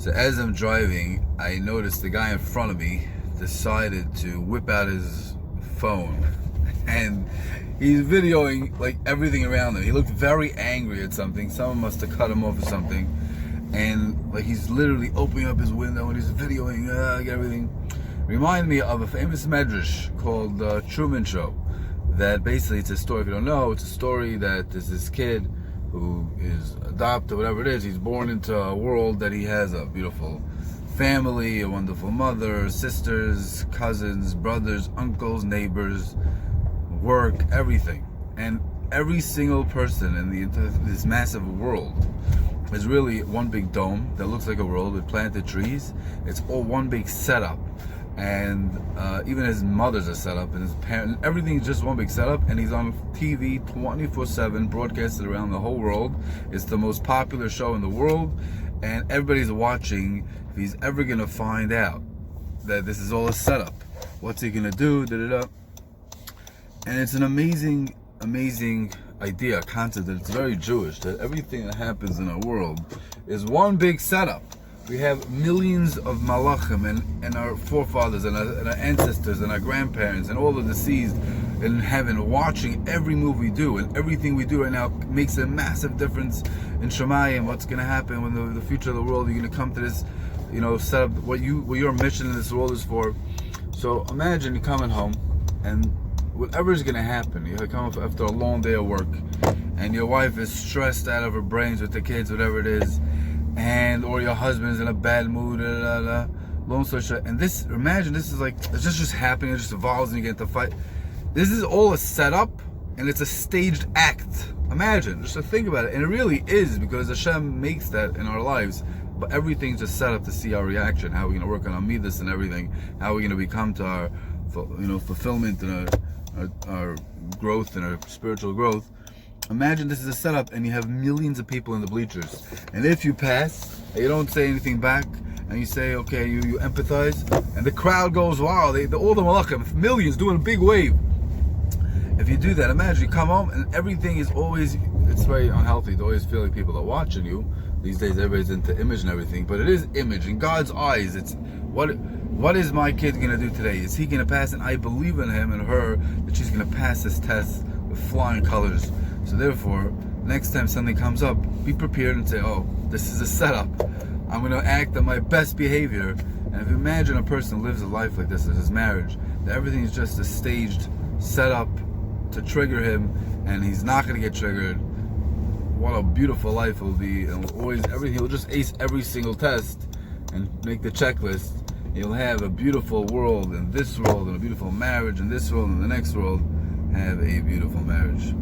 So as I'm driving, I noticed the guy in front of me decided to whip out his phone and he's videoing like everything around him. He looked very angry at something. Someone must have cut him off or something. And like he's literally opening up his window and he's videoing everything. Remind me of a famous medrash called the Truman Show. That basically it's a story, if you don't know, it's a story that there's this kid who is adopted, whatever it is. He's born into a world that he has a beautiful family, a wonderful mother, sisters, cousins, brothers, uncles, neighbors, work, everything. And every single person in this massive world is really one big dome that looks like a world with planted trees. It's all one big setup. And even his mother's a setup, and his parents, everything's just one big setup. And he's on TV 24/7, broadcasted around the whole world. It's the most popular show in the world, and everybody's watching. If he's ever gonna find out that this is all a setup, what's he gonna do? And it's an amazing idea, concept, that it's very Jewish, that everything that happens in our world is one big setup. We have millions of malachim and our forefathers and our ancestors and our grandparents and all the deceased in heaven watching every move we do, and everything we do right now makes a massive difference in Shemayim. What's going to happen when the future of the world, you're going to come to this, set up what your mission in this world is for. So imagine you coming home and whatever is going to happen, you come up after a long day of work and your wife is stressed out of her brains with the kids, whatever it is, or your husband's in a bad mood, long story short. And imagine this is like, it's just happening, it just evolves and you get into a fight. This is all a setup and it's a staged act. Imagine, just to think about it. And it really is, because Hashem makes that in our lives, but everything's just set up to see our reaction, how we're going to work on our midas and everything, how we're going to become to our fulfillment and our growth and our spiritual growth. Imagine this is a setup and you have millions of people in the bleachers. And if you pass, and you don't say anything back, and you say, okay, you empathize, and the crowd goes wild, all the malachim, millions doing a big wave. If you do that, imagine you come home and everything is always, it's very unhealthy to always feel like people are watching you. These days everybody's into image and everything, but it is image. In God's eyes, it's what is my kid going to do today? Is he going to pass? And I believe in him and her that she's going to pass this test with flying colors. So therefore, next time something comes up, be prepared and say, oh, this is a setup. I'm going to act on my best behavior. And if you imagine a person who lives a life like this, as his marriage, that everything is just a staged setup to trigger him, and he's not going to get triggered. What a beautiful life it will be. And he'll just ace every single test and make the checklist. You'll have a beautiful world in this world, and a beautiful marriage in this world, and the next world have a beautiful marriage.